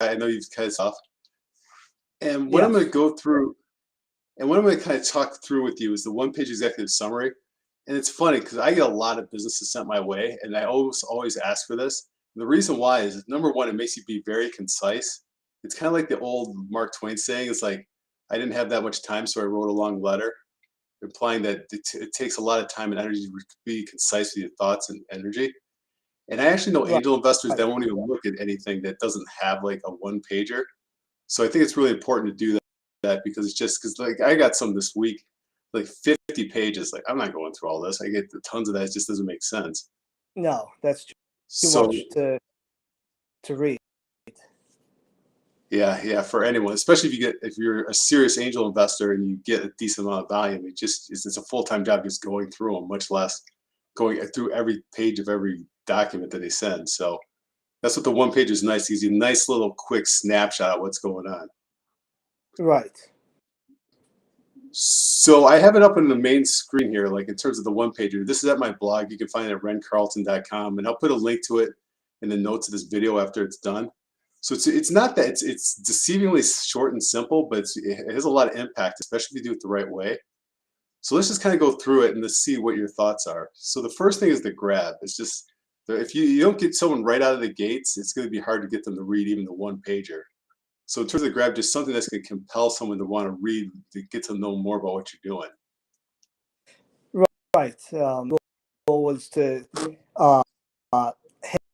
I know you've kind of stuff. And what I'm going to Yes. go through, and what I'm going to kind of talk through with you is the one-page executive summary. And it's funny because I get a lot of businesses sent my way, and I always ask for this. And the reason why is number one, it makes you be very concise. It's kind of like the old Mark Twain saying. It's like I didn't have that much time, so I wrote a long letter, implying that it takes a lot of time and energy to be concise with your thoughts and energy. And I actually know Right. angel investors that won't even look at anything that doesn't have like a one pager. So I think it's really important to do that because it's just because like I got some this week, like 50 pages. Like I'm not going through all this. I get the tons of that. It just doesn't make sense. No, that's too So much to read. yeah, for anyone, especially if you're a serious angel investor and you get a decent amount of volume, it's a full-time job just going through them, much less going through every page of every document that they send. So that's what the one page is nice. It gives you a nice little quick snapshot of what's going on. Right. So I have it up on the main screen here, like in terms of the one pager. This is at my blog. You can find it at rencarlton.com, and I'll put a link to it in the notes of this video after it's done. So it's not that it's deceivingly short and simple, but it has a lot of impact, especially if you do it the right way. So let's just kind of go through it and let's see what your thoughts are. So the first thing is the grab. It's just if you don't get someone right out of the gates, it's going to be hard to get them to read even the one pager. So in terms of the grab, just something that's going to compel someone to want to read, to get to know more about what you're doing. Right. Goal was to uh,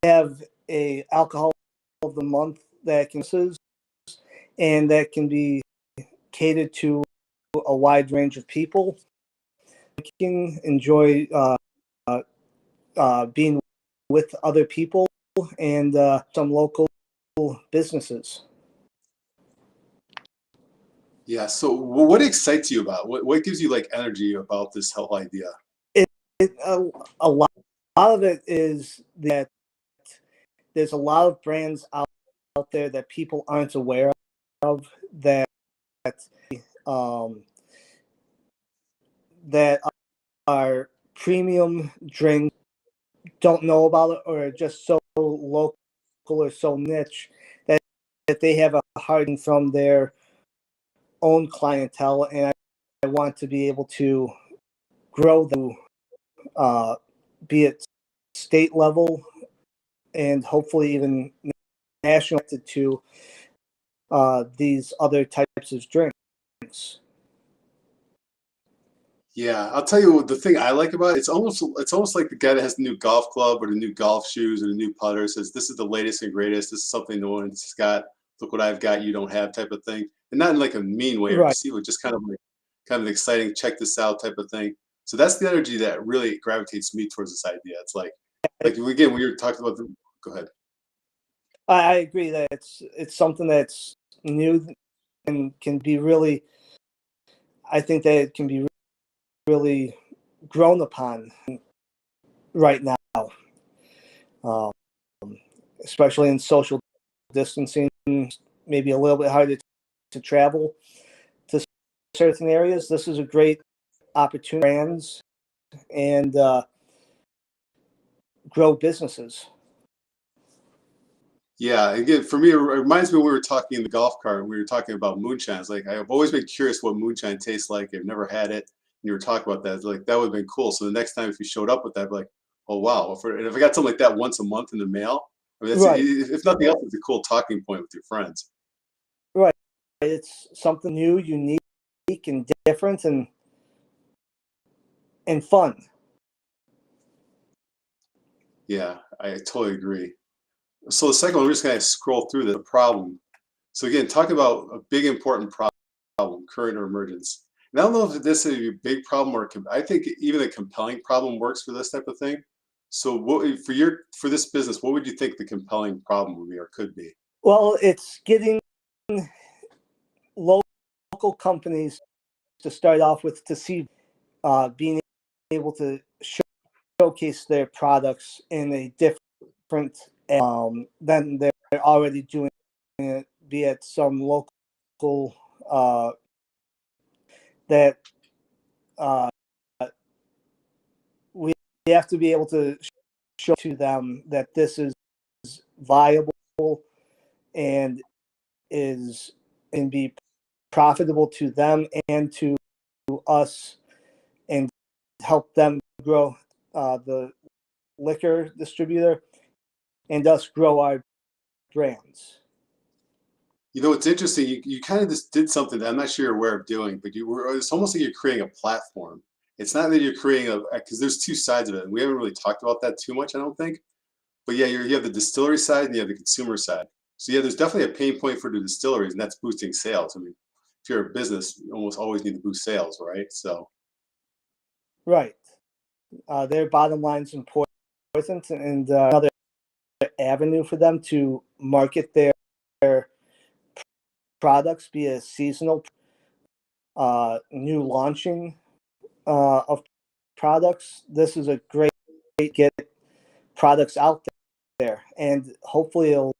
have a alcohol of the month that can and that can be catered to a wide range of people. You can enjoy being with other people and some local businesses. Yeah. So what excites you about what gives you like energy about this whole idea? A lot of it is that there's a lot of brands out there that people aren't aware of that um, that are premium drinks, don't know about it, or are just so local or so niche that they have a hard from their own clientele, and I want to be able to grow them, be it state level and hopefully even national to these other types of drinks. Yeah, I'll tell you what the thing I like about it, it's almost like the guy that has the new golf club or the new golf shoes or the new putter says, this is the latest and greatest. This is something no one's got. Look what I've got, you don't have type of thing. And not in like a mean way or Right. deceitful, just kind of like kind of exciting, check this out type of thing. So that's the energy that really gravitates me towards this idea. It's like again, we were talking about go ahead. I agree that it's something that's new and can be really, I think that it can be really grown upon right now, um, especially in social distancing, maybe a little bit harder to travel to certain areas. This is a great opportunity for brands and grow businesses. Yeah, again, for me, it reminds me when we were talking in the golf cart, and we were talking about moonshine. It's like I've always been curious what moonshine tastes like. I've never had it. And you were talking about that. It's like that would have been cool. So the next time if you showed up with that, I'd be like, oh wow. And if I got something like that once a month in the mail, I mean, that's Right. if nothing else, it's a cool talking point with your friends. Right. It's something new, unique, and different, and fun. Yeah, I totally agree. So the second one, we're just gonna scroll through the problem. So again, talk about a big important problem, current or emergence. And I don't know if this is a big problem or I think even a compelling problem works for this type of thing. So what for this business, what would you think the compelling problem would be or could be? Well, it's getting local companies to start off with to see being able to showcase their products in a different than they're already doing it, be it some local that uh, we have to be able to show to them that this is viable and is and be profitable to them and to us, and help them grow the liquor distributor and us grow our brands. You know, it's interesting. You kind of just did something that I'm not sure you're aware of doing, but it's almost like you're creating a platform. It's not that you're creating because there's two sides of it, and we haven't really talked about that too much, I don't think. But yeah, you have the distillery side and you have the consumer side. So yeah, there's definitely a pain point for the distilleries, and that's boosting sales. I mean, if you're a business, you almost always need to boost sales, right? So Right. Their bottom line is important, and another avenue for them to market their products, be a seasonal, new launching of products. This is a great way to get products out there, and hopefully it'll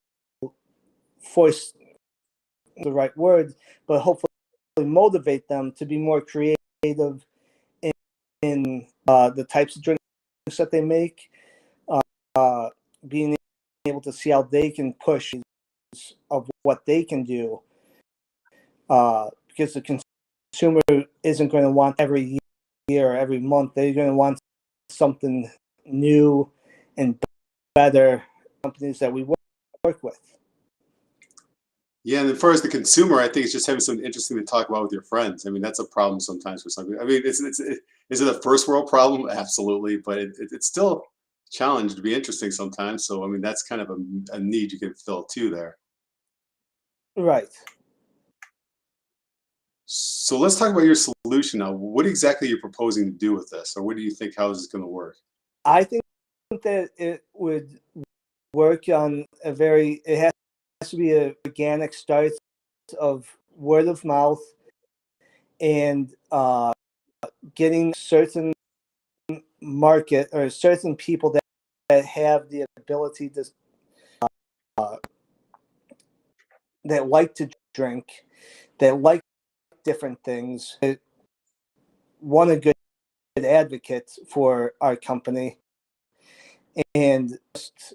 force the right word, but hopefully motivate them to be more creative in the types of drinks that they make, being able to see how they can push of what they can do, because the consumer isn't going to want every year or every month. They're going to want something new and better companies that we work with. yeah, and as far as the consumer, I think it's just having something interesting to talk about with your friends. I mean, that's a problem sometimes for some people. I mean, is it a first world problem? Absolutely, but it's still a challenge to be interesting sometimes. So I mean, that's kind of a need you can fill too there. Right. So let's talk about your solution now. What exactly are you proposing to do with this, or what do you think? How is this going to work? I think that it would work on it has to be an organic start of word of mouth, and getting certain market or certain people that have the ability to uh, that like to drink, that like different things, that want a good advocate for our company, and just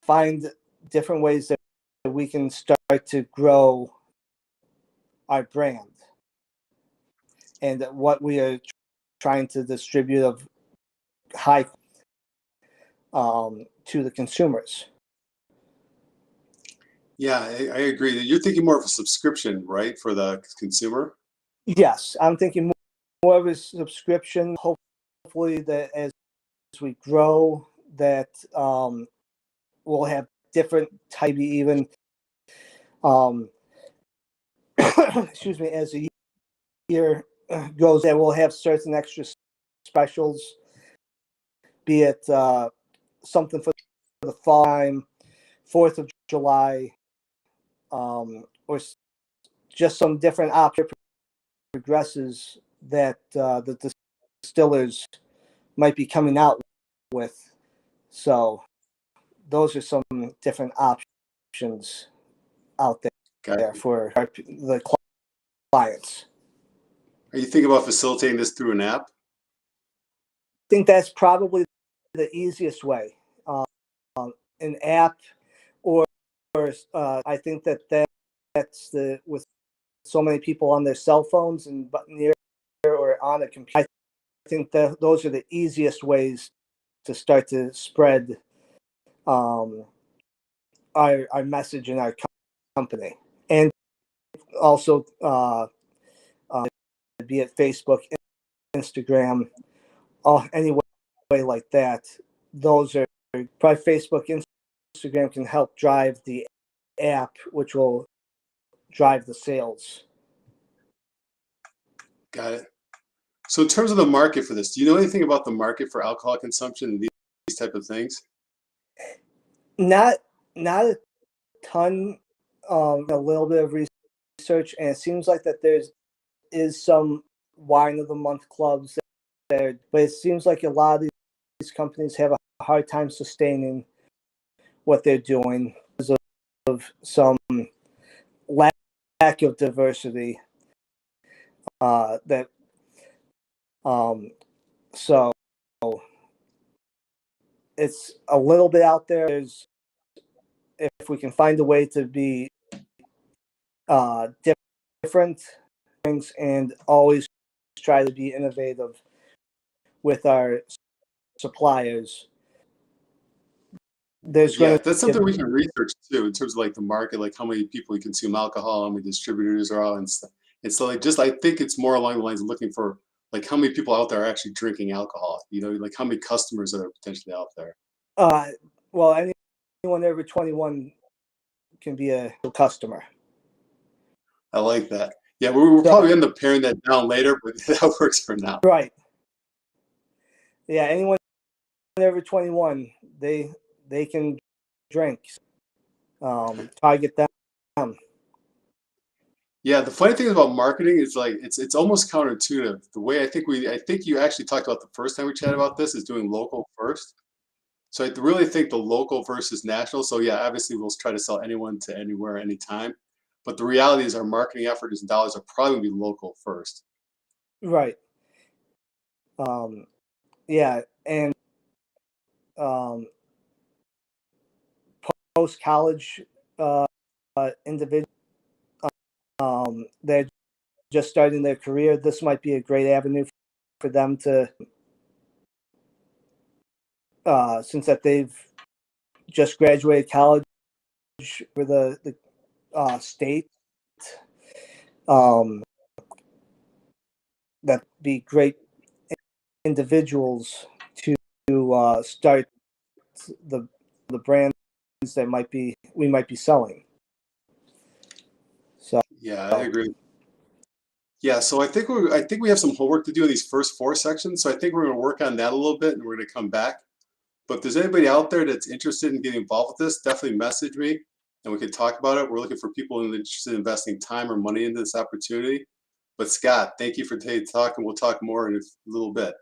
find different ways that we can start to grow our brand and what we are trying to distribute of high to the consumers. Yeah, I agree. You're thinking more of a subscription, right, for the consumer? Yes, I'm thinking more of a subscription. Hopefully, that as we grow, that we'll have different type, even excuse me, as the year goes, that we'll have certain extra specials, be it something for the fall time, 4th of July, or just some different option progresses that the distillers might be coming out with. So those are some different options out there for the clients. Are you thinking about facilitating this through an app? I think that's probably the easiest way. An app, or I think that's with so many people on their cell phones and near or on a computer. I think that those are the easiest ways to start to spread our message in our company, and also be it Facebook, Instagram, any way like that. Those are probably Facebook, Instagram can help drive the app, which will drive the sales. Got it. So in terms of the market for this, do you know anything about the market for alcohol consumption and these type of things? Not a ton. A little bit of research, and it seems like that is some wine of the month clubs there, but it seems like a lot of these companies have a hard time sustaining what they're doing because of some lack of diversity. That so it's a little bit out there. If we can find a way to be uh, different things, and always try to be innovative with our suppliers. There's Yeah, going that's to something we can research too in terms of like the market, like how many people consume alcohol, how many distributors are out, and stuff. And so, like, just I think it's more along the lines of looking for like how many people out there are actually drinking alcohol. Like how many customers are potentially out there. uh, well, anyone over 21 can be a customer. I like that. Yeah, we'll So, probably end up paring that down later, but that works for now. right. Yeah, anyone over 21, they can drink. Target them. Yeah, the funny thing about marketing is like it's almost counterintuitive. The way I think you actually talked about the first time we chatted about this is doing local first. So I really think the local versus national. So yeah, obviously we'll try to sell anyone to anywhere, anytime. But the reality is our marketing effort and dollars are probably gonna be local first. Right. Yeah, and um, post college individuals, they're just starting their career. This might be a great avenue for them to, since that they've just graduated college for the state. Um, that be great individuals to start the brands that we might be selling. So Yeah, I agree. Yeah, so I think we have some homework to do in these first four sections. So I think we're gonna work on that a little bit and we're gonna come back. But if there's anybody out there that's interested in getting involved with this, definitely message me and we can talk about it. We're looking for people interested in investing time or money into this opportunity. But Scott, thank you for today's talk, and we'll talk more in a little bit.